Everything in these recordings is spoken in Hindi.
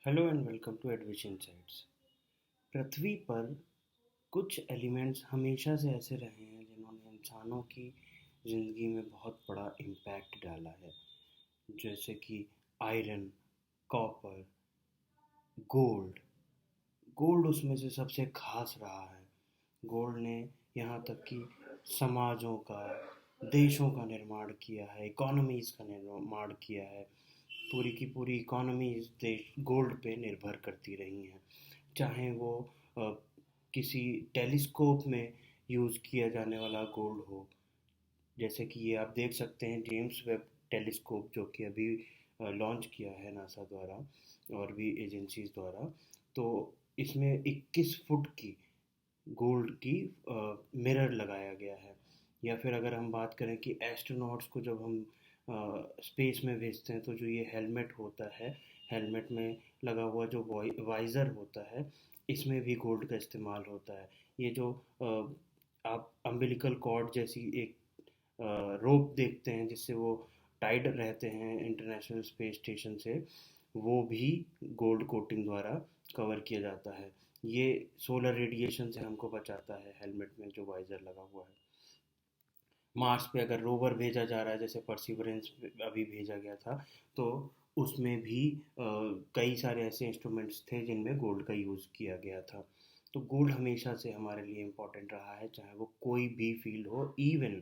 Hello and welcome to Edvision sites. पृथ्वी पर कुछ एलिमेंट्स हमेशा से ऐसे रहे हैं जिन्होंने इंसानों की ज़िंदगी में बहुत बड़ा इम्पैक्ट डाला है, जैसे कि आयरन, कॉपर, गोल्ड। गोल्ड उसमें से सबसे खास रहा है। गोल्ड ने यहाँ तक कि समाजों का, देशों का निर्माण किया है, इकोनॉमीज़ का निर्माण किया है। पूरी की पूरी इकोनॉमी इस देश गोल्ड पे निर्भर करती रही हैं। चाहे वो अ, किसी टेलीस्कोप में यूज़ किया जाने वाला गोल्ड हो, जैसे कि ये आप देख सकते हैं जेम्स वेब टेलीस्कोप जो कि अभी लॉन्च किया है नासा द्वारा और भी एजेंसीज द्वारा। तो इसमें 21 फुट की गोल्ड की मिरर लगाया गया है। या फिर अगर हम बात करें कि एस्ट्रोनॉट्स को जब हम स्पेस में भेजते हैं तो जो ये हेलमेट होता है, हेलमेट में लगा हुआ जो वाइज़र होता है, इसमें भी गोल्ड का इस्तेमाल होता है। ये जो आप अम्बिलिकल कॉर्ड जैसी एक रोप देखते हैं जिससे वो टाइड रहते हैं इंटरनेशनल स्पेस स्टेशन से, वो भी गोल्ड कोटिंग द्वारा कवर किया जाता है। ये सोलर रेडिएशन से हमको बचाता है, हेलमेट में जो वाइज़र लगा हुआ है। मार्स पे अगर रोवर भेजा जा रहा है, जैसे परसिवरेंस अभी भेजा गया था, तो उसमें भी कई सारे ऐसे इंस्ट्रूमेंट्स थे जिनमें गोल्ड का यूज़ किया गया था। तो गोल्ड हमेशा से हमारे लिए इम्पोर्टेंट रहा है, चाहे वो कोई भी फील्ड हो। इवन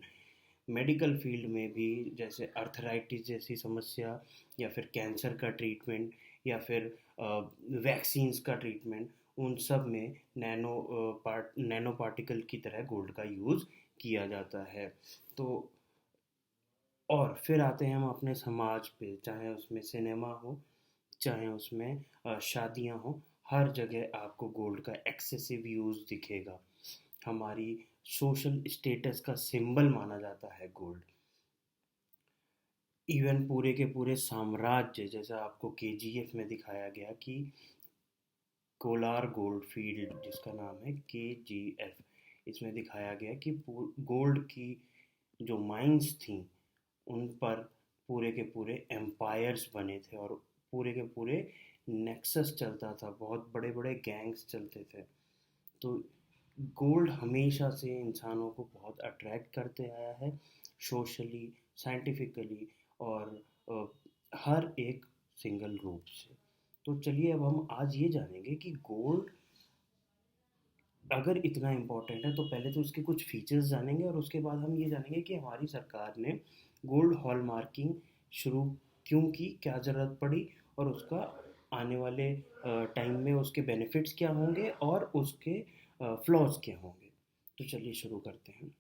मेडिकल फील्ड में भी, जैसे अर्थराइटिस जैसी समस्या, या फिर कैंसर का ट्रीटमेंट, या फिर वैक्सीन्स का ट्रीटमेंट, उन सब में नैनो पार्टिकल की तरह गोल्ड का यूज़ किया जाता है। तो और फिर आते हैं हम अपने समाज पे, चाहे उसमें सिनेमा हो, चाहे उसमें शादियाँ हो, हर जगह आपको गोल्ड का एक्सेसिव यूज़ दिखेगा। हमारी सोशल स्टेटस का सिंबल माना जाता है गोल्ड। इवन पूरे के पूरे साम्राज्य, जैसा आपको केजीएफ में दिखाया गया कि कोलार गोल्ड फील्ड, जिसका नाम है केजीएफ, इसमें दिखाया गया कि गोल्ड की जो माइंस थी, उन पर पूरे के पूरे एम्पायर्स बने थे और पूरे के पूरे नेक्सस चलता था, बहुत बड़े बड़े गैंग्स चलते थे। तो गोल्ड हमेशा से इंसानों को बहुत अट्रैक्ट करते आया है, सोशली, साइंटिफिकली, और अ, हर एक सिंगल रूप से। तो चलिए अब हम आज ये जानेंगे कि गोल्ड अगर इतना इम्पोर्टेंट है तो पहले तो उसके कुछ फीचर्स जानेंगे, और उसके बाद हम ये जानेंगे कि हमारी सरकार ने गोल्ड हॉलमार्किंग शुरू क्यों की, क्या ज़रूरत पड़ी, और उसका आने वाले टाइम में उसके बेनिफिट्स क्या होंगे और उसके फ्लॉज क्या होंगे। तो चलिए शुरू करते हैं।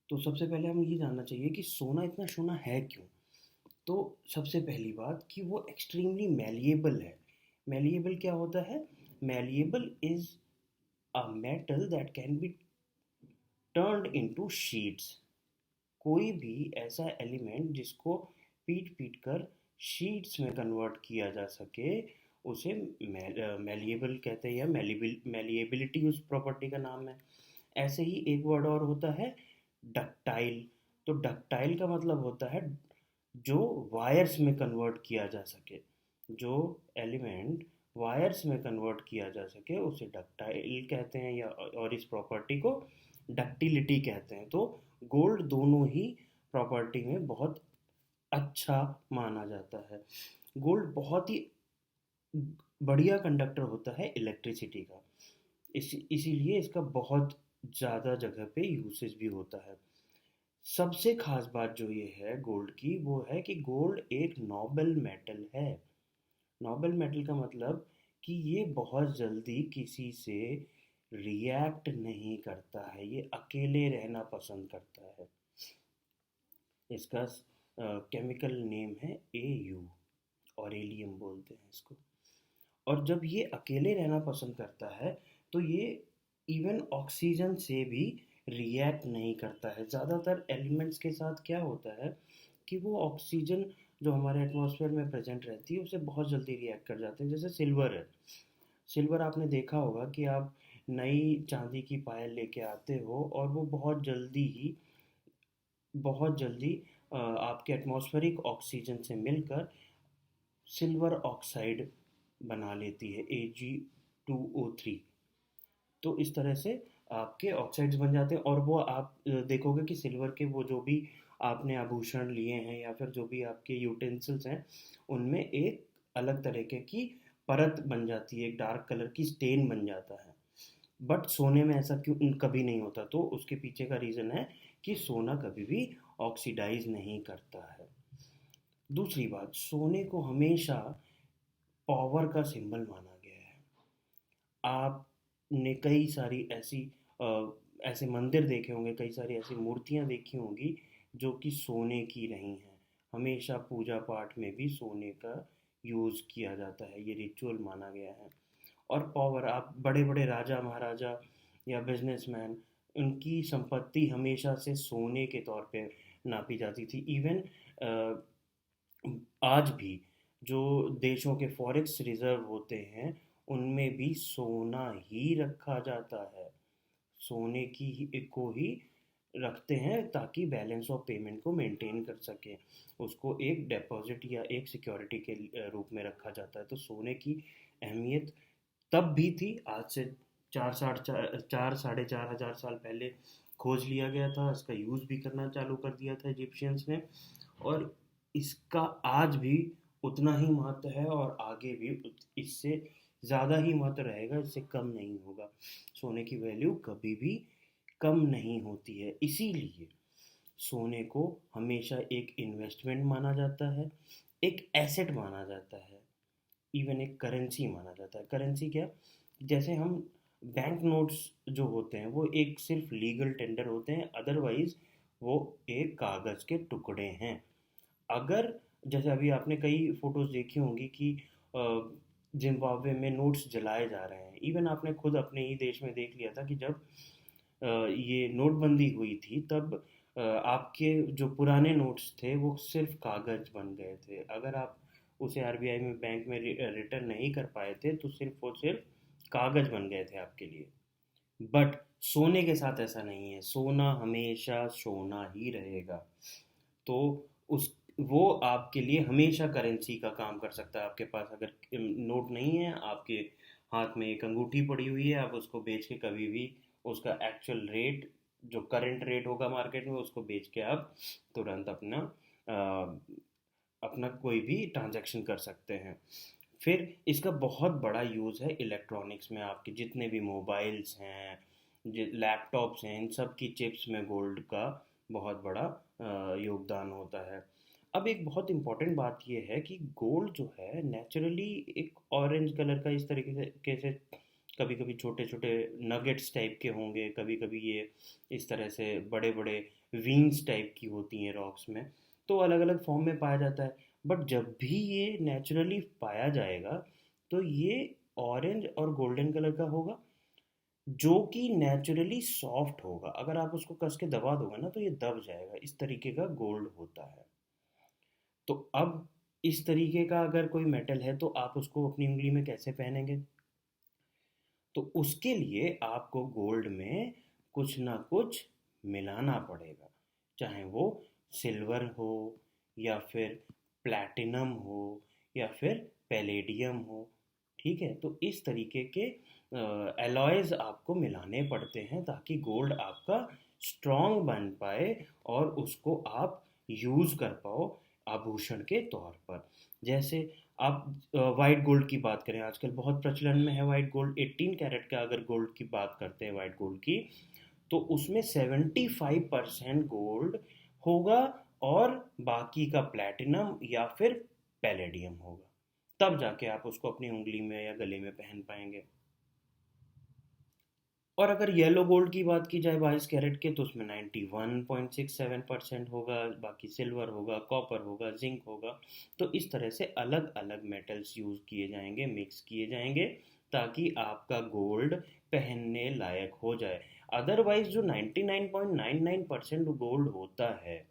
तो सबसे पहले हमें ये जानना चाहिए कि सोना इतना सोना है क्यों। तो सबसे पहली बात कि वो एक्सट्रीमली मैलिएबल है। मैलिएबल क्या होता है? Malleable is a metal that can be turned into sheets. कोई भी ऐसा एलिमेंट जिसको पीट पीट कर शीट्स में कन्वर्ट किया जा सके, उसे मैलिएबल कहते हैं, या मैलिएबिलिटी उस प्रॉपर्टी का नाम है। ऐसे ही एक वर्ड और होता है, डक्टाइल। तो डक्टाइल का मतलब होता है जो वायर्स में कन्वर्ट किया जा सके। जो एलिमेंट वायर्स में कन्वर्ट किया जा सके उसे डक्टाइल कहते हैं, या और इस प्रॉपर्टी को डक्टिलिटी कहते हैं। तो गोल्ड दोनों ही प्रॉपर्टी में बहुत अच्छा माना जाता है। गोल्ड बहुत ही बढ़िया कंडक्टर होता है इलेक्ट्रिसिटी का। इसीलिए इसका बहुत ज़्यादा जगह पे यूसेज भी होता है। सबसे खास बात जो ये है गोल्ड की, वो है कि गोल्ड एक नोबल मेटल है। नोबल मेटल का मतलब कि ये बहुत जल्दी किसी से रिएक्ट नहीं करता है, ये अकेले रहना पसंद करता है। इसका केमिकल नेम है एयू, ऑरेलियम बोलते हैं इसको। और जब ये अकेले रहना पसंद करता है तो ये इवन ऑक्सीजन से भी रिएक्ट नहीं करता है। ज़्यादातर एलिमेंट्स के साथ क्या होता है कि वो ऑक्सीजन जो हमारे एटमॉस्फेयर में प्रेजेंट रहती है उसे बहुत जल्दी रिएक्ट कर जाते हैं। जैसे सिल्वर है, सिल्वर आपने देखा होगा कि आप नई चांदी की पायल लेके आते हो और वो बहुत जल्दी आपके एटमॉस्फेरिक ऑक्सीजन से मिलकर सिल्वर ऑक्साइड बना लेती है, Ag2O3। तो इस तरह से आपके ऑक्साइड्स बन जाते हैं, और वो आप देखोगे कि सिल्वर के वो जो भी आपने आभूषण लिए हैं या फिर जो भी आपके यूटेंसिल्स हैं, उनमें एक अलग तरीके की परत बन जाती है, एक डार्क कलर की स्टेन बन जाता है। बट सोने में ऐसा क्यों कभी नहीं होता? तो उसके पीछे का रीज़न है कि सोना कभी भी ऑक्सीडाइज नहीं करता है। दूसरी बात, सोने को हमेशा पावर का सिंबल माना गया है। आपने कई सारी ऐसे मंदिर देखे होंगे, कई सारी ऐसी मूर्तियाँ देखी होंगी जो कि सोने की रही हैं। हमेशा पूजा पाठ में भी सोने का यूज़ किया जाता है, ये रिचुअल माना गया है। और पावर, आप बड़े बड़े राजा महाराजा या बिजनेसमैन, उनकी संपत्ति हमेशा से सोने के तौर पे नापी जाती थी। इवन आज भी जो देशों के फॉरेक्स रिजर्व होते हैं, उनमें भी सोना ही रखा जाता है। सोने को ही रखते हैं ताकि बैलेंस ऑफ पेमेंट को मेंटेन कर सकें। उसको एक डिपॉजिट या एक सिक्योरिटी के रूप में रखा जाता है। तो सोने की अहमियत तब भी थी, आज से चार साढ़े चार हज़ार साल पहले खोज लिया गया था, इसका यूज़ भी करना चालू कर दिया था इजिप्शियंस ने, और इसका आज भी उतना ही महत्व है, और आगे भी इससे ज़्यादा ही महत्व रहेगा, इससे कम नहीं होगा। सोने की वैल्यू कभी भी कम नहीं होती है। इसीलिए सोने को हमेशा एक इन्वेस्टमेंट माना जाता है, एक एसेट माना जाता है, इवन एक करेंसी माना जाता है। करेंसी क्या? जैसे हम बैंक नोट्स जो होते हैं वो एक सिर्फ लीगल टेंडर होते हैं, अदरवाइज वो एक कागज़ के टुकड़े हैं। अगर जैसे अभी आपने कई फोटोज़ देखी होंगी कि जिम्बाब्वे में नोट्स जलाए जा रहे हैं। इवन आपने खुद अपने ही देश में देख लिया था कि जब ये नोटबंदी हुई थी, तब आपके जो पुराने नोट्स थे वो सिर्फ कागज़ बन गए थे। अगर आप उसे आरबीआई में बैंक में रिटर्न नहीं कर पाए थे तो सिर्फ वो सिर्फ कागज़ बन गए थे आपके लिए। बट सोने के साथ ऐसा नहीं है, सोना हमेशा सोना ही रहेगा। तो उस वो आपके लिए हमेशा करेंसी का काम कर सकता है। आपके पास अगर नोट नहीं है, आपके हाथ में एक अंगूठी पड़ी हुई है, आप उसको बेच के कभी भी उसका एक्चुअल रेट, जो करंट रेट होगा मार्केट में, उसको बेच के आप तुरंत अपना कोई भी ट्रांजैक्शन कर सकते हैं। फिर इसका बहुत बड़ा यूज़ है इलेक्ट्रॉनिक्स में। आपके जितने भी मोबाइल्स हैं, लैपटॉप्स हैं, इन सब की चिप्स में गोल्ड का बहुत बड़ा योगदान होता है। अब एक बहुत इम्पॉर्टेंट बात ये है कि गोल्ड जो है नेचुरली एक ऑरेंज कलर का, इस तरीके से कैसे कभी कभी छोटे छोटे नगेट्स टाइप के होंगे, कभी कभी ये इस तरह से बड़े बड़े विंग्स टाइप की होती हैं रॉक्स में। तो अलग अलग फॉर्म में पाया जाता है। बट जब भी ये नेचुरली पाया जाएगा तो ये ऑरेंज और गोल्डन कलर का होगा, जो कि नेचुरली सॉफ्ट होगा। अगर आप उसको कस के दबा दोगे ना तो ये दब जाएगा। इस तरीके का गोल्ड होता है। तो अब इस तरीके का अगर कोई मेटल है तो आप उसको अपनी उंगली में कैसे पहनेंगे? तो उसके लिए आपको गोल्ड में कुछ ना कुछ मिलाना पड़ेगा, चाहे वो सिल्वर हो या फिर प्लैटिनम हो या फिर पैलेडियम हो। ठीक है, तो इस तरीके के एलॉयज़ आपको मिलाने पड़ते हैं ताकि गोल्ड आपका स्ट्रॉन्ग बन पाए और उसको आप यूज़ कर पाओ आभूषण के तौर पर। जैसे आप वाइट गोल्ड की बात करें, आजकल बहुत प्रचलन में है वाइट गोल्ड। 18 कैरेट का अगर गोल्ड की बात करते हैं, वाइट गोल्ड की, तो उसमें 75% गोल्ड होगा और बाकी का प्लैटिनम या फिर पैलेडियम होगा। तब जाके आप उसको अपनी उंगली में या गले में पहन पाएंगे। और अगर येलो गोल्ड की बात की जाए 22 कैरेट के, तो उसमें 91.67% होगा, बाकी सिल्वर होगा, कॉपर होगा, जिंक होगा। तो इस तरह से अलग अलग मेटल्स यूज़ किए जाएंगे, मिक्स किए जाएंगे, ताकि आपका गोल्ड पहनने लायक हो जाए। अदरवाइज जो 99.99% गोल्ड होता है,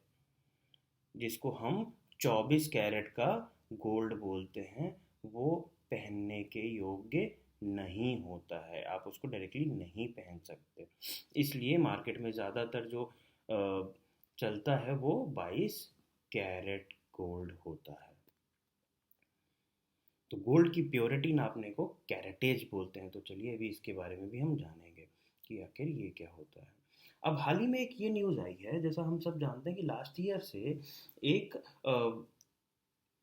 जिसको हम 24 कैरेट का गोल्ड बोलते हैं, वो पहनने के योग्य नहीं होता है। आप उसको डायरेक्टली नहीं पहन सकते। इसलिए मार्केट में ज़्यादातर जो चलता है वो 22 कैरेट गोल्ड होता है। तो गोल्ड की प्योरिटी नापने को कैरेटेज बोलते हैं। तो चलिए अभी इसके बारे में भी हम जानेंगे कि आखिर ये क्या होता है। अब हाल ही में एक ये न्यूज़ आई है, जैसा हम सब जानते हैं कि लास्ट ईयर से एक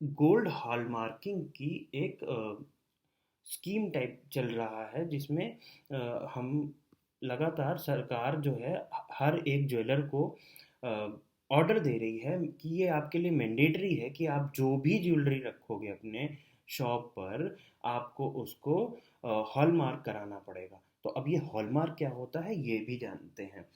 गोल्ड हॉलमार्किंग की एक स्कीम टाइप चल रहा है, जिसमें हम लगातार सरकार जो है हर एक ज्वेलर को ऑर्डर दे रही है कि ये आपके लिए मैंडेटरी है कि आप जो भी ज्वेलरी रखोगे अपने शॉप पर, आपको उसको हॉलमार्क कराना पड़ेगा। तो अब ये हॉलमार्क क्या होता है ये भी जानते हैं।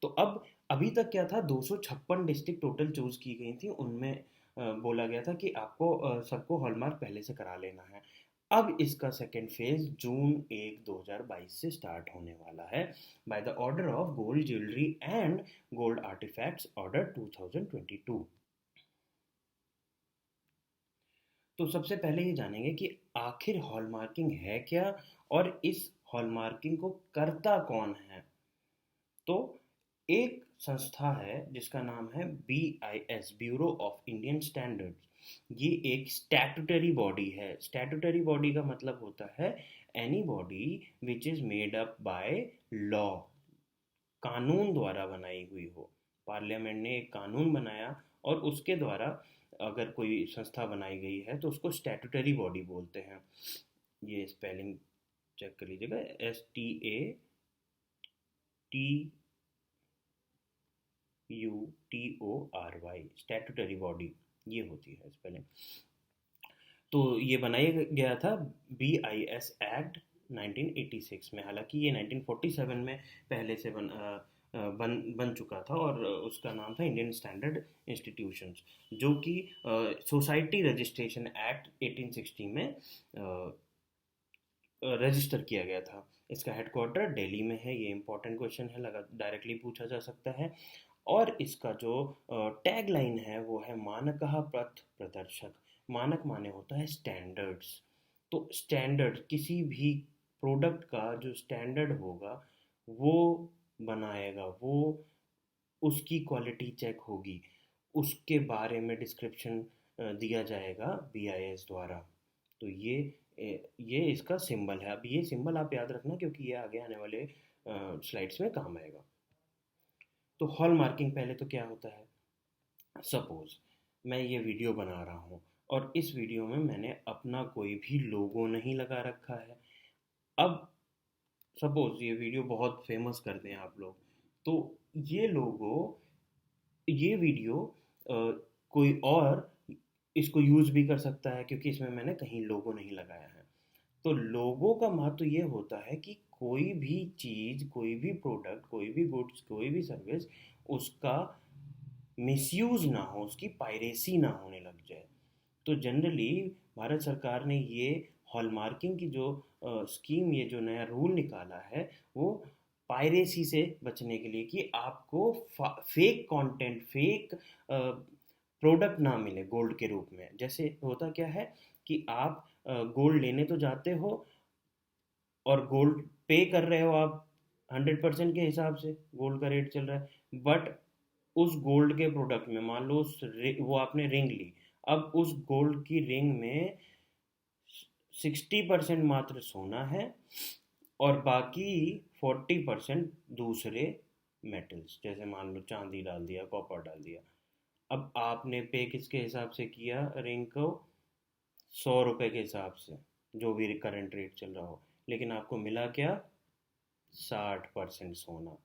तो अब अभी तक क्या था, 256 डिस्ट्रिक्ट टोटल चूज़ की गई थी, उनमें बोला गया था कि आपको सबको हॉलमार्क पहले से करा लेना है। अब इसका सेकेंड फेज जून 1, 2022 से स्टार्ट होने वाला है, by the order of gold jewellery and gold artifacts order 2022। तो सबसे पहले ये जानेंगे कि आखिर हॉलमार्किंग है क्या और इस हॉलमार्किंग को करता कौन है। तो एक संस्था है जिसका नाम है BIS, bureau of Indian standards. ये एक स्टैट्यूटरी बॉडी है। स्टैट्यूटरी बॉडी का मतलब होता है any body which is made up by law, कानून द्वारा बनाई हुई हो। पार्लियामेंट ने एक कानून बनाया और उसके द्वारा अगर कोई संस्था बनाई गई है तो उसको स्टैट्यूटरी बॉडी बोलते हैं। ये स्पेलिंग चेक कर लीजिएगा, STATUTORY, स्टैट्यूटरी बॉडी ये होती है स्पेलिंग। तो ये बनाया गया था BIS एक्ट 1986 में। हालांकि ये 1947 में पहले से बन चुका था और उसका नाम था इंडियन स्टैंडर्ड इंस्टीट्यूशंस, जो कि सोसाइटी रजिस्ट्रेशन एक्ट 1860 में रजिस्टर किया गया था। इसका हेडक्वार्टर दिल्ली में है। ये इंपॉर्टेंट क्वेश्चन है, लगा डायरेक्टली पूछा जा सकता है। और इसका जो टैग लाइन है वो है मानकः पथ प्रदर्शक। मानक माने होता है स्टैंडर्ड्स। तो स्टैंडर्ड किसी भी प्रोडक्ट का जो स्टैंडर्ड होगा वो बनाएगा, वो उसकी क्वालिटी चेक होगी, उसके बारे में डिस्क्रिप्शन दिया जाएगा BIS द्वारा। तो ये इसका सिंबल है। अब ये सिंबल आप याद रखना क्योंकि ये आगे आने वाले स्लाइड्स में काम आएगा। तो हॉल मार्किंग पहले तो क्या होता है। सपोज मैं ये वीडियो बना रहा हूँ और इस वीडियो में मैंने अपना कोई भी लोगो नहीं लगा रखा है। अब सपोज ये वीडियो बहुत फेमस कर दें आप लोग, तो ये लोगो, ये वीडियो कोई और इसको यूज़ भी कर सकता है क्योंकि इसमें मैंने कहीं लोगो नहीं लगाया है। तो लोगों का महत्व ये होता है कि कोई भी चीज़, कोई भी प्रोडक्ट, कोई भी गुड्स, कोई भी सर्विस, उसका मिसयूज़ ना हो, उसकी पायरेसी ना होने लग जाए। तो जनरली भारत सरकार ने ये हॉलमार्किंग की जो स्कीम, ये जो नया रूल निकाला है वो पायरेसी से बचने के लिए, कि आपको फेक कंटेंट, फेक प्रोडक्ट ना मिले गोल्ड के रूप में। जैसे होता क्या है कि आप गोल्ड लेने तो जाते हो और गोल्ड पे कर रहे हो आप 100% के हिसाब से, गोल्ड का रेट चल रहा है, बट उस गोल्ड के प्रोडक्ट में मान लो वो आपने रिंग ली, अब उस गोल्ड की रिंग में 60% मात्र सोना है और बाकी 40% दूसरे मेटल्स, जैसे मान लो चांदी डाल दिया, कॉपर डाल दिया। अब आपने पे किसके हिसाब से किया, रिंग को 100 रुपये के हिसाब से, जो भी करंट रेट चल रहा हो, लेकिन आपको मिला क्या, 60% सोना।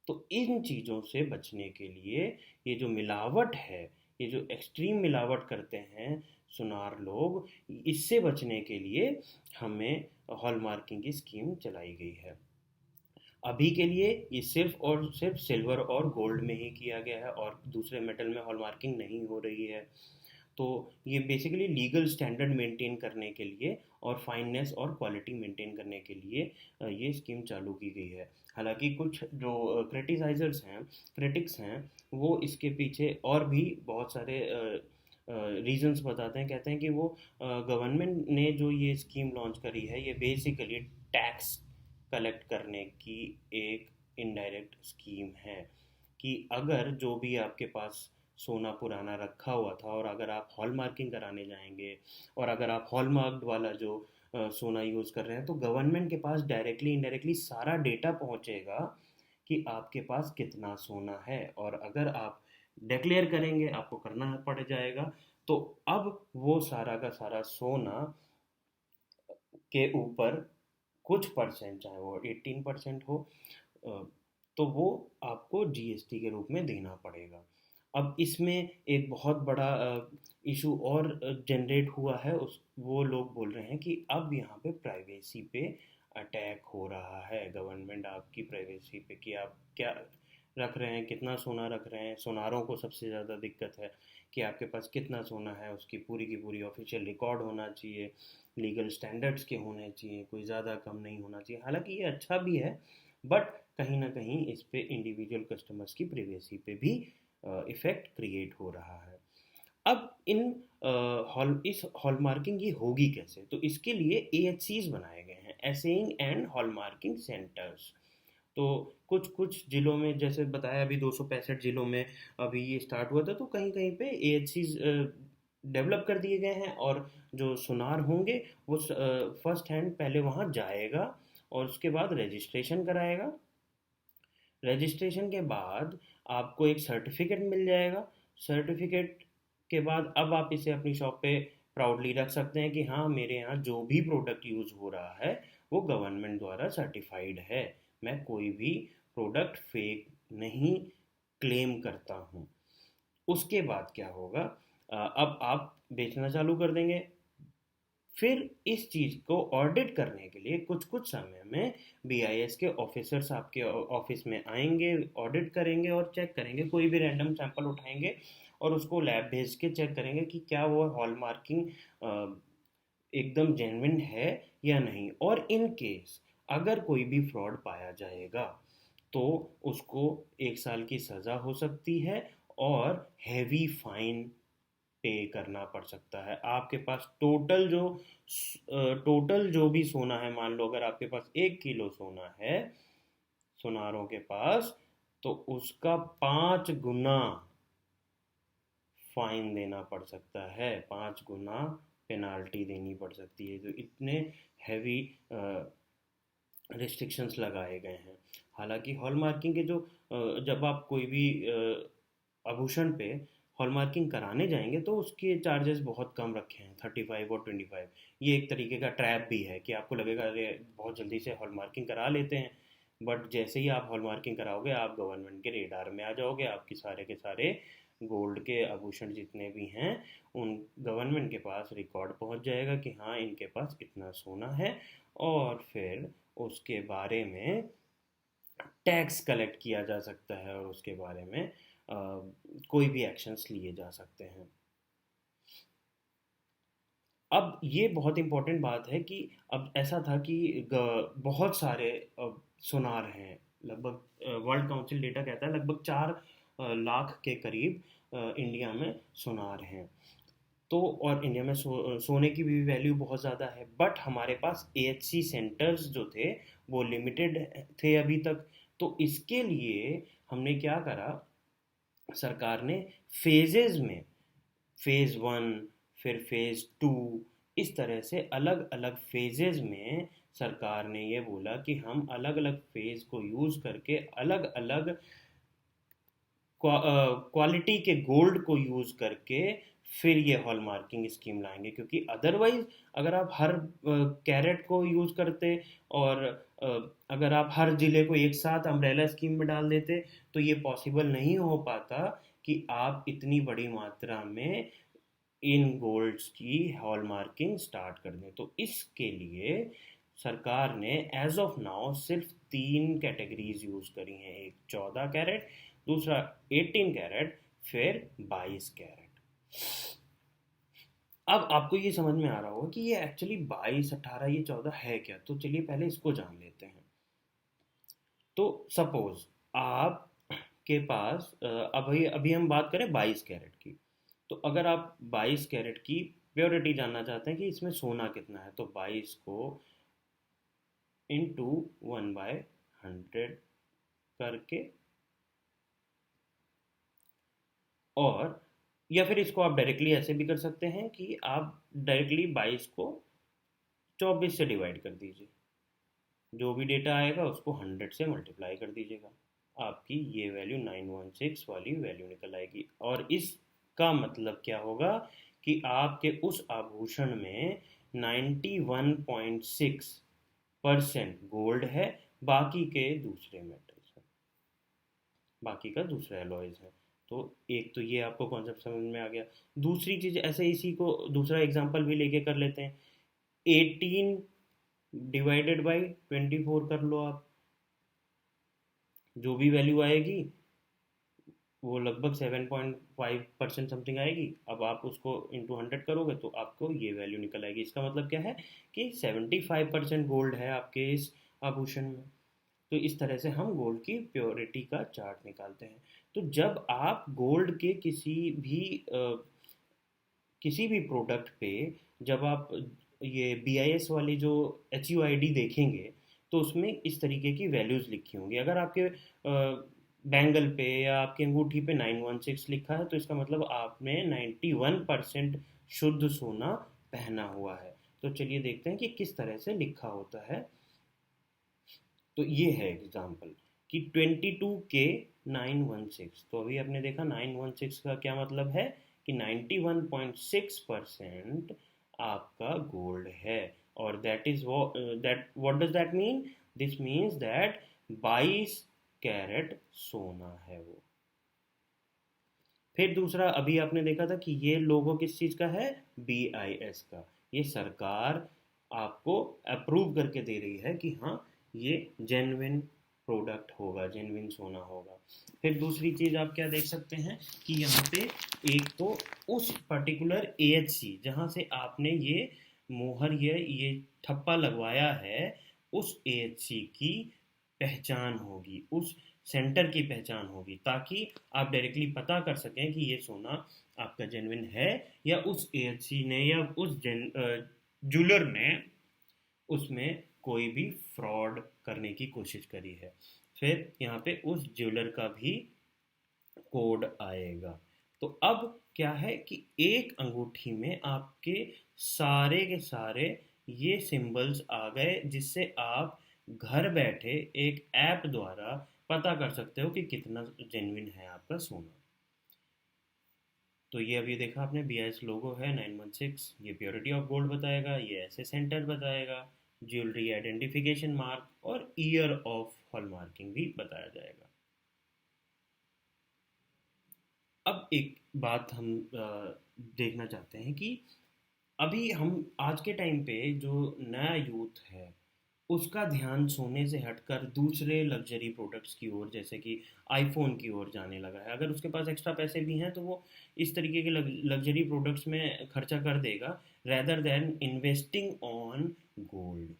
तो इन चीज़ों से बचने के लिए, ये जो मिलावट है, ये जो एक्सट्रीम मिलावट करते हैं सुनार लोग, इससे बचने के लिए हमें हॉलमार्किंग की स्कीम चलाई गई है। अभी के लिए ये सिर्फ और सिर्फ सिल्वर और गोल्ड में ही किया गया है और दूसरे मेटल में हॉलमार्किंग नहीं हो रही है। तो ये बेसिकली लीगल स्टैंडर्ड मेंटेन करने के लिए और फाइननेस और क्वालिटी मेंटेन करने के लिए ये स्कीम चालू की गई है। हालांकि कुछ जो क्रिटिसाइजर्स हैं, क्रिटिक्स हैं, वो इसके पीछे और भी बहुत सारे रीजंस बताते हैं। कहते हैं कि वो गवर्नमेंट ने जो ये स्कीम लॉन्च करी है ये बेसिकली टैक्स कलेक्ट करने की एक इनडायरेक्ट स्कीम है, कि अगर जो भी आपके पास सोना पुराना रखा हुआ था और अगर आप हॉल मार्किंग कराने जाएंगे और अगर आप हॉल मार्क्ड वाला जो सोना यूज़ कर रहे हैं, तो गवर्नमेंट के पास डायरेक्टली इनडायरेक्टली सारा डेटा पहुंचेगा कि आपके पास कितना सोना है। और अगर आप डिक्लेयर करेंगे, आपको करना पड़ जाएगा, तो अब वो सारा का सारा सोना के ऊपर कुछ परसेंट, चाहे वो 18% हो, अ, तो वो आपको जीएसटी के रूप में देना पड़ेगा। अब इसमें एक बहुत बड़ा इशू और जनरेट हुआ है, उस वो लोग बोल रहे हैं कि अब यहाँ पे प्राइवेसी पे अटैक हो रहा है। गवर्नमेंट आपकी प्राइवेसी पे कि आप क्या रख रहे हैं, कितना सोना रख रहे हैं। सोनारों को सबसे ज़्यादा दिक्कत है कि आपके पास कितना सोना है, उसकी पूरी की पूरी ऑफिशियल रिकॉर्ड होना चाहिए, लीगल स्टैंडर्ड्स के होने चाहिए, कोई ज़्यादा कम नहीं होना चाहिए। हालांकि ये अच्छा भी है, बट कहीं ना कहीं इस पे इंडिविजुअल कस्टमर्स की प्राइवेसी पे भी इफ़ेक्ट क्रिएट हो रहा है। अब हॉल इस हॉलमार्किंग ये होगी कैसे, तो इसके लिए एएचसीज बनाए गए हैं, असेइंग एंड हॉलमार्किंग सेंटर्स। तो कुछ कुछ जिलों में, जैसे बताया अभी 265 जिलों में अभी ये स्टार्ट हुआ था, तो कहीं कहीं पे एएचसीज डेवलप कर दिए गए हैं। और जो सुनार होंगे वो फर्स्ट हैंड पहले वहाँ जाएगा और उसके बाद रजिस्ट्रेशन कराएगा। रजिस्ट्रेशन के बाद आपको एक सर्टिफिकेट मिल जाएगा। सर्टिफिकेट के बाद अब आप इसे अपनी शॉप पे प्राउडली रख सकते हैं कि हाँ, मेरे यहाँ जो भी प्रोडक्ट यूज़ हो रहा है वो गवर्नमेंट द्वारा सर्टिफाइड है, मैं कोई भी प्रोडक्ट फेक नहीं क्लेम करता हूँ। उसके बाद क्या होगा, अब आप बेचना चालू कर देंगे। फिर इस चीज़ को ऑडिट करने के लिए कुछ कुछ समय में बीआईएस के ऑफिसर्स आपके ऑफिस में आएंगे, ऑडिट करेंगे और चेक करेंगे, कोई भी रैंडम सैंपल उठाएंगे और उसको लैब भेज के चेक करेंगे कि क्या वो हॉल मार्किंग एकदम जेन्युइन है या नहीं। और इन केस अगर कोई भी फ्रॉड पाया जाएगा तो उसको 1 साल की सज़ा हो सकती है और हैवी फाइन पे करना पड़ सकता है। आपके पास टोटल जो भी सोना है, मान लो अगर आपके पास 1 किलो सोना है सुनारों के पास, तो उसका 5 गुना फाइन देना पड़ सकता है, 5 गुना पेनाल्टी देनी पड़ सकती है। तो इतने हैवी रिस्ट्रिक्शंस लगाए गए हैं। हालांकि हॉलमार्किंग के जो जब आप कोई भी आभूषण पे हॉलमार्किंग कराने जाएंगे तो उसके चार्जेस बहुत कम रखे हैं, 35 और 25। ये एक तरीके का ट्रैप भी है कि आपको लगेगा अरे बहुत जल्दी से हॉलमार्किंग करा लेते हैं, बट जैसे ही आप हॉलमार्किंग कराओगे आप गवर्नमेंट के रेडार में आ जाओगे। आपके सारे के सारे गोल्ड के आभूषण जितने भी हैं उन गवर्नमेंट के पास रिकॉर्ड पहुंच जाएगा कि हाँ, इनके पास इतना सोना है। और फिर उसके बारे में टैक्स कलेक्ट किया जा सकता है और उसके बारे में कोई भी एक्शंस लिए जा सकते हैं। अब ये बहुत इम्पोर्टेंट बात है कि अब ऐसा था कि बहुत सारे सुनार हैं, लगभग वर्ल्ड काउंसिल डेटा कहता है लगभग 4 लाख के करीब इंडिया में सुनार हैं। तो और इंडिया में सोने की भी वैल्यू बहुत ज़्यादा है, बट हमारे पास एएचसी सेंटर्स जो थे वो लिमिटेड थे अभी तक। तो इसके लिए हमने क्या करा, सरकार ने फेजेस में, फेज़ 1, फिर फेज़ 2, इस तरह से अलग अलग फेजेस में सरकार ने ये बोला कि हम अलग अलग फेज़ को यूज़ करके अलग अलग क्वालिटी के गोल्ड को यूज़ करके फिर ये हॉल मार्किंग स्कीम लाएंगे। क्योंकि अदरवाइज अगर आप हर कैरेट को यूज़ करते और अ, अगर आप हर ज़िले को एक साथ अम्ब्रेला स्कीम में डाल देते तो ये पॉसिबल नहीं हो पाता कि आप इतनी बड़ी मात्रा में इन गोल्ड्स की हॉल मार्किंग स्टार्ट कर दें। तो इसके लिए सरकार ने एज ऑफ नाउ सिर्फ 3 कैटेगरीज यूज़ करी हैं, एक 14 कैरेट, दूसरा 18 कैरेट, फिर 22 कैरेट। अब आपको ये समझ में आ रहा होगा कि ये एक्चुअली 22, 18, ये 14 है क्या, तो चलिए पहले इसको जान लेते हैं। तो सपोज आप के पास अभी अभी हम बात करें 22 कैरेट की। तो अगर आप 22 कैरेट की प्योरिटी जानना चाहते हैं कि इसमें सोना कितना है, तो 22 को इंटू 1/100 करके और या फिर इसको आप डायरेक्टली ऐसे भी कर सकते हैं कि आप डायरेक्टली 22 को 24 से डिवाइड कर दीजिए, जो भी डेटा आएगा उसको 100 से मल्टीप्लाई कर दीजिएगा, आपकी ये वैल्यू 916 वाली वैल्यू निकल आएगी। और इसका मतलब क्या होगा कि आपके उस आभूषण में 91.6% गोल्ड है, बाकी के दूसरे मेटल्स हैं, बाकी का दूसरा एलॉयज है। तो एक तो ये आपको कॉन्सेप्ट समझ में आ गया। दूसरी चीज़ ऐसे इसी को दूसरा एग्जांपल भी लेके कर लेते हैं। 18 डिवाइडेड बाई 24 कर लो आप, जो भी वैल्यू आएगी वो लगभग 7.5% समथिंग आएगी। अब आप उसको इंटू 100 करोगे तो आपको ये वैल्यू निकल आएगी। इसका मतलब क्या है कि 75% गोल्ड है आपके इस आभूषण में। तो इस तरह से हम गोल्ड की प्योरिटी का चार्ट निकालते हैं। तो जब आप गोल्ड के किसी भी प्रोडक्ट पे जब आप ये BIS वाली जो HUID देखेंगे तो उसमें इस तरीके की वैल्यूज़ लिखी होंगी। अगर आपके बैंगल पे या आपकी अंगूठी पे 916 लिखा है तो इसका मतलब आपने 91% शुद्ध सोना पहना हुआ है। तो चलिए देखते हैं कि किस तरह से लिखा होता है। तो ये है एग्जाम्पल कि 22K 916। तो अभी आपने देखा 916 का क्या मतलब है कि 91.6% आपका गोल्ड है। और that is that what does that mean? This means that 22 carat सोना है वो। फिर दूसरा अभी आपने देखा था कि ये लोगो किस चीज़ का है? BIS का। ये सरकार आपको अप्रूव करके दे रही है कि हाँ ये जेन्युइन प्रोडक्ट होगा, जेन्युइन सोना होगा। फिर दूसरी चीज़ आप क्या देख सकते हैं कि यहाँ पे एक तो उस पर्टिकुलर AHC जहाँ से आपने ये मोहर ये ठप्पा लगवाया है, उस AHC की पहचान होगी, उस सेंटर की पहचान होगी, ताकि आप डायरेक्टली पता कर सकें कि ये सोना आपका जेन्युइन है या उस AHC ने या उस ज्वेलर ने उसमें कोई भी फ्रॉड करने की कोशिश करी है। फिर यहाँ पे उस ज्वेलर का भी कोड आएगा। तो अब क्या है कि एक अंगूठी में आपके सारे के सारे ये सिंबल्स आ गए, जिससे आप घर बैठे एक ऐप द्वारा पता कर सकते हो कि कितना जेन्युइन है आपका सोना। तो ये अभी देखा आपने BIS लोगो है 916, ये प्योरिटी ऑफ गोल्ड बताएगा, ये ऐसे सेंटर बताएगा, ज्वेलरी आइडेंटिफिकेशन मार्क और ईयर ऑफ हॉलमार्किंग भी बताया जाएगा। अब एक बात हम देखना चाहते हैं कि अभी हम आज के टाइम पे जो नया यूथ है उसका ध्यान सोने से हटकर दूसरे लग्जरी प्रोडक्ट्स की ओर, जैसे कि आईफोन की ओर जाने लगा है। अगर उसके पास एक्स्ट्रा पैसे भी हैं तो वो इस तरीके के लग्जरी प्रोडक्ट्स में खर्चा कर देगा rather than investing on gold.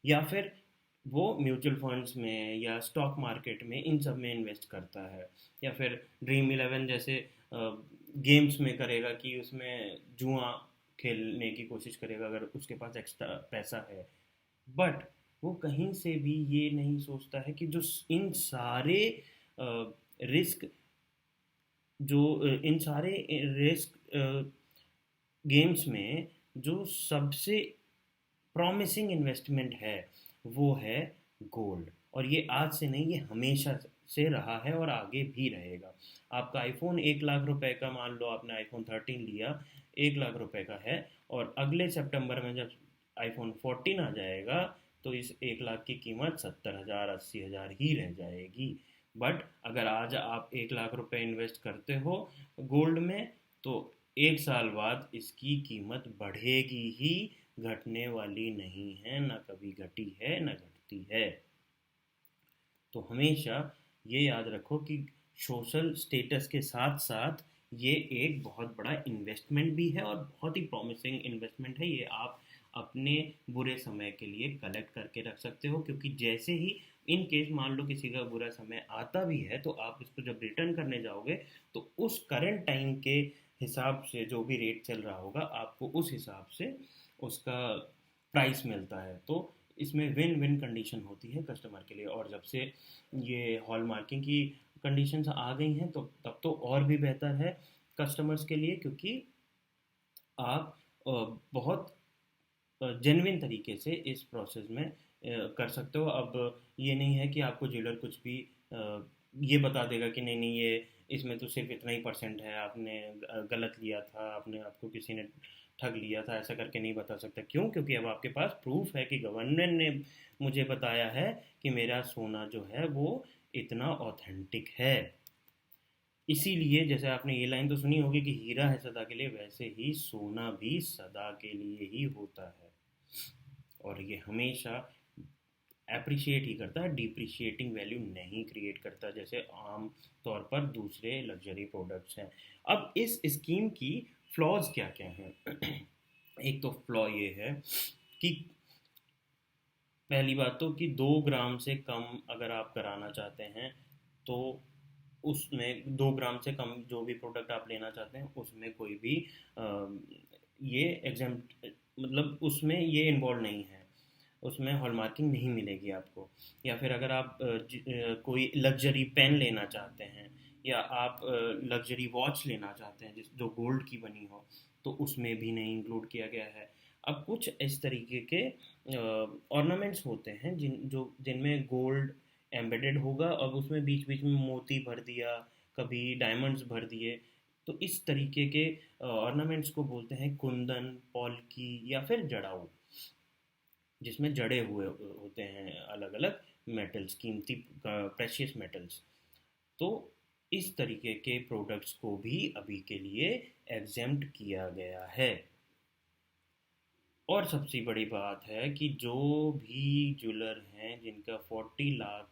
या फिर वो म्यूचुअल फंड्स में या स्टॉक मार्केट में इन सब में इन्वेस्ट करता है, या फिर ड्रीम इलेवन जैसे गेम्स में करेगा कि उसमें जुआ खेलने की कोशिश करेगा अगर उसके पास एक्स्ट्रा पैसा है। बट वो कहीं से भी ये नहीं सोचता है कि जो इन सारे रिस्क जो इन सारे रिस्क गेम्स में जो सबसे प्रॉमिसिंग इन्वेस्टमेंट है वो है गोल्ड। और ये आज से नहीं, ये हमेशा से रहा है और आगे भी रहेगा। आपका आईफोन 1 लाख रुपए का, मान लो आपने आईफोन 13 लिया, 1 लाख रुपए का है, और अगले सितंबर में जब आईफोन 14 आ जाएगा तो इस 1 लाख की कीमत 70,000 80,000 ही रह जाएगी। बट अगर आज आप 1 लाख रुपए इन्वेस्ट करते हो गोल्ड में तो 1 साल बाद इसकी कीमत बढ़ेगी ही, घटने वाली नहीं है, ना कभी घटी है ना घटती है। तो हमेशा ये याद रखो कि सोशल स्टेटस के साथ साथ ये एक बहुत बड़ा इन्वेस्टमेंट भी है और बहुत ही प्रॉमिसिंग इन्वेस्टमेंट है। ये आप अपने बुरे समय के लिए कलेक्ट करके रख सकते हो, क्योंकि जैसे ही इन केस मान लो किसी का बुरा समय आता भी है तो आप इसको जब रिटर्न करने जाओगे तो उस करंट टाइम के हिसाब से जो भी रेट चल रहा होगा आपको उस हिसाब से उसका प्राइस मिलता है। तो इसमें विन विन कंडीशन होती है कस्टमर के लिए। और जब से ये हॉल मार्किंग की कंडीशंस आ गई हैं तो तब तो और भी बेहतर है कस्टमर्स के लिए, क्योंकि आप बहुत जेन्युइन तरीके से इस प्रोसेस में कर सकते हो। अब ये नहीं है कि आपको ज्वेलर कुछ भी ये बता देगा कि नहीं नहीं, ये इसमें तो सिर्फ इतना ही परसेंट है, आपने गलत लिया था, आपने आपको किसी ने ठग लिया था, ऐसा करके नहीं बता सकता। क्यों? क्योंकि अब आपके पास प्रूफ है कि गवर्नमेंट ने मुझे बताया है कि मेरा सोना जो है वो इतना ऑथेंटिक है। इसीलिए जैसे आपने ये लाइन तो सुनी होगी कि हीरा है सदा के लिए, वैसे ही सोना भी सदा के लिए ही होता है, और ये हमेशा अप्रिशिएट ही करता है, डिप्रिशिएटिंग वैल्यू नहीं क्रिएट करता जैसे आम तौर पर दूसरे लग्जरी प्रोडक्ट्स हैं। अब इस स्कीम की फ्लॉज क्या क्या हैं? एक तो फ्लॉ ये है कि पहली बात तो कि 2 ग्राम से कम अगर आप कराना चाहते हैं तो उसमें 2 ग्राम से कम जो भी प्रोडक्ट आप लेना चाहते हैं उसमें कोई भी ये एग्जाम, मतलब उसमें ये इन्वॉल्व नहीं है, उसमें हॉलमार्किंग नहीं मिलेगी आपको। या फिर अगर आप कोई लग्जरी पेन लेना चाहते हैं या आप लग्जरी वॉच लेना चाहते हैं जिस जो गोल्ड की बनी हो, तो उसमें भी नहीं इंक्लूड किया गया है। अब कुछ इस तरीके के ऑर्नामेंट्स होते हैं जिनमें गोल्ड एम्बेडेड होगा, अब उसमें बीच बीच में मोती भर दिया, कभी डायमंड्स भर दिए। तो इस तरीके के ऑर्नामेंट्स को बोलते हैं कुंदन, पॉलकी या फिर जड़ाऊ, जिसमें जड़े हुए होते हैं अलग अलग मेटल्स, कीमती प्रेशियस मेटल्स। तो इस तरीके के प्रोडक्ट्स को भी अभी के लिए एग्जेम्प्ट किया गया है। और सबसे बड़ी बात है कि जो भी ज्वेलर हैं जिनका 40 लाख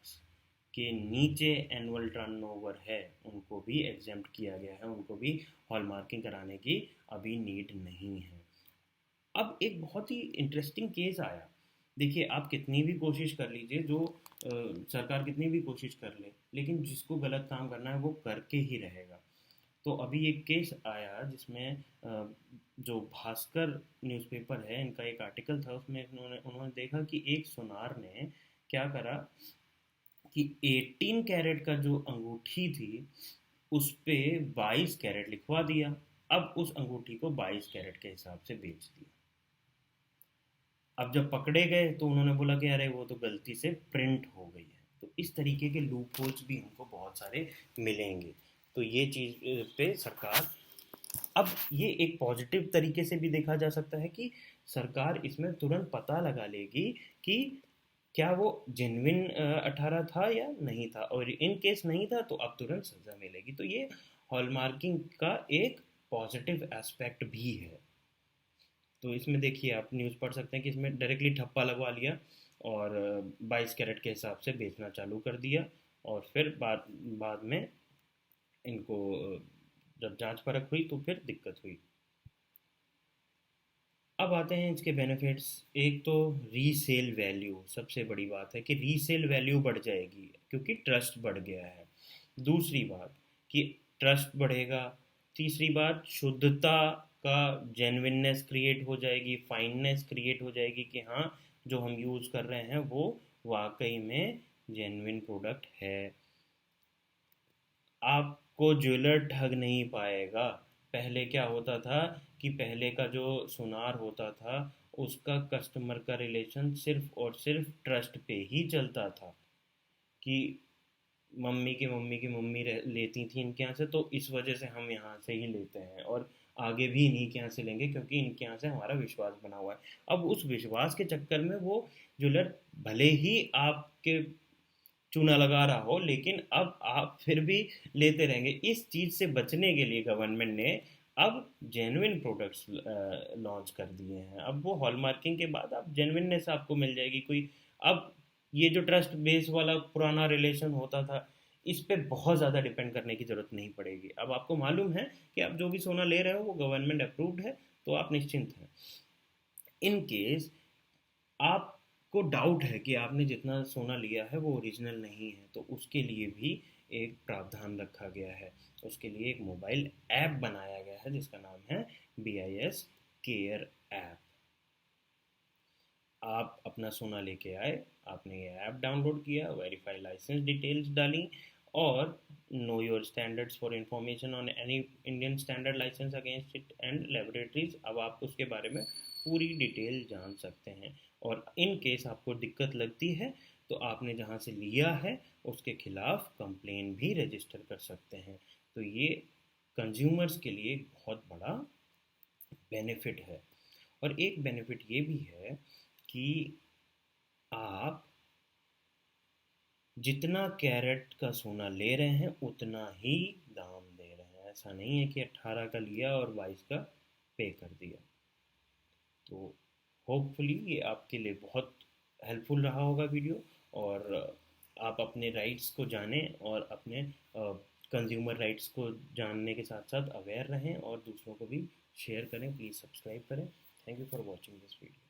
के नीचे एनुअल टर्नओवर है उनको भी एग्जेम्प्ट किया गया है, उनको भी हॉलमार्किंग कराने की अभी नीड नहीं है। अब एक बहुत ही इंटरेस्टिंग केस आया। देखिए, आप कितनी भी कोशिश कर लीजिए, जो सरकार कितनी भी कोशिश कर ले, लेकिन जिसको गलत काम करना है वो करके ही रहेगा। तो अभी एक केस आया जिसमें जो भास्कर न्यूज़पेपर है, इनका एक आर्टिकल था, उसमें उन्होंने उन्होंने देखा कि एक सुनार ने क्या करा कि 18 कैरेट का जो अंगूठी थी उस पे 22 कैरेट लिखवा दिया। अब उस अंगूठी को 22 कैरेट के हिसाब से बेच दिया। अब जब पकड़े गए तो उन्होंने बोला कि अरे वो तो गलती से प्रिंट हो गई है। तो इस तरीके के लूप होल्स भी हमको बहुत सारे मिलेंगे। तो ये चीज़ पे सरकार, अब ये एक पॉजिटिव तरीके से भी देखा जा सकता है कि सरकार इसमें तुरंत पता लगा लेगी कि क्या वो जेन्युइन 18 था या नहीं था, और इन केस नहीं था तो अब तुरंत सज़ा मिलेगी। तो ये हॉलमार्किंग का एक पॉजिटिव एस्पेक्ट भी है। तो इसमें देखिए, आप न्यूज़ पढ़ सकते हैं कि इसमें डायरेक्टली ठप्पा लगवा लिया और 22 कैरेट के हिसाब से बेचना चालू कर दिया, और फिर बाद बाद में इनको जब जांच परख हुई तो फिर दिक्कत हुई। अब आते हैं इसके बेनिफिट्स। एक तो रीसेल वैल्यू, सबसे बड़ी बात है कि रीसेल वैल्यू बढ़ जाएगी क्योंकि ट्रस्ट बढ़ गया है। दूसरी बात कि ट्रस्ट बढ़ेगा। तीसरी बात, शुद्धता का जेन्युइननेस क्रिएट हो जाएगी, फाइननेस क्रिएट हो जाएगी कि हाँ, जो हम यूज़ कर रहे हैं वो वाकई में जेन्युइन प्रोडक्ट है। आपको ज्वेलर ठग नहीं पाएगा। पहले क्या होता था कि पहले का जो सुनार होता था उसका कस्टमर का रिलेशन सिर्फ और सिर्फ ट्रस्ट पे ही चलता था कि मम्मी की मम्मी लेती थी इनके यहाँ से, तो इस वजह से हम यहाँ से ही लेते हैं और आगे भी इन्हीं के यहाँ से लेंगे क्योंकि इनके यहाँ से हमारा विश्वास बना हुआ है। अब उस विश्वास के चक्कर में वो ज्वेलर भले ही आपके चूना लगा रहा हो, लेकिन अब आप फिर भी लेते रहेंगे। इस चीज़ से बचने के लिए गवर्नमेंट ने अब जेन्युइन प्रोडक्ट्स लॉन्च कर दिए हैं। अब वो हॉलमार्किंग के बाद अब जेन्युइननेस आपको मिल जाएगी कोई। अब ये जो ट्रस्ट बेस वाला पुराना रिलेशन होता था, इस पे बहुत ज़्यादा डिपेंड करने की ज़रूरत नहीं पड़ेगी। अब आपको मालूम है कि आप जो भी सोना ले रहे हो वो गवर्नमेंट अप्रूव्ड है, तो आप निश्चिंत हैं। इन केस आपको डाउट है कि आपने जितना सोना लिया है वो ओरिजिनल नहीं है, तो उसके लिए भी एक प्रावधान रखा गया है। उसके लिए एक मोबाइल ऐप बनाया गया है जिसका नाम है BIS केयर ऐप। आप अपना सोना लेके आए, आपने ये ऐप डाउनलोड किया, वेरीफाई लाइसेंस डिटेल्स डाली और know your standards for information on any Indian standard license against it and laboratories. अब आप उसके बारे में पूरी डिटेल जान सकते हैं, और इन केस आपको दिक्कत लगती है तो आपने जहाँ से लिया है उसके खिलाफ कंप्लेन भी रजिस्टर कर सकते हैं। तो ये कंज्यूमर्स के लिए एक बहुत बड़ा बेनिफिट है। और एक बेनिफिट ये भी है कि आप जितना कैरेट का सोना ले रहे हैं उतना ही दाम दे रहे हैं। ऐसा नहीं है कि 18 का लिया और 22 का पे कर दिया। तो होपफुली ये आपके लिए बहुत हेल्पफुल रहा होगा वीडियो, और आप अपने राइट्स को जानें और अपने कंज्यूमर राइट्स को जानने के साथ साथ अवेयर रहें और दूसरों को भी शेयर करें। प्लीज़ सब्सक्राइब करें। Thank you for watching this video.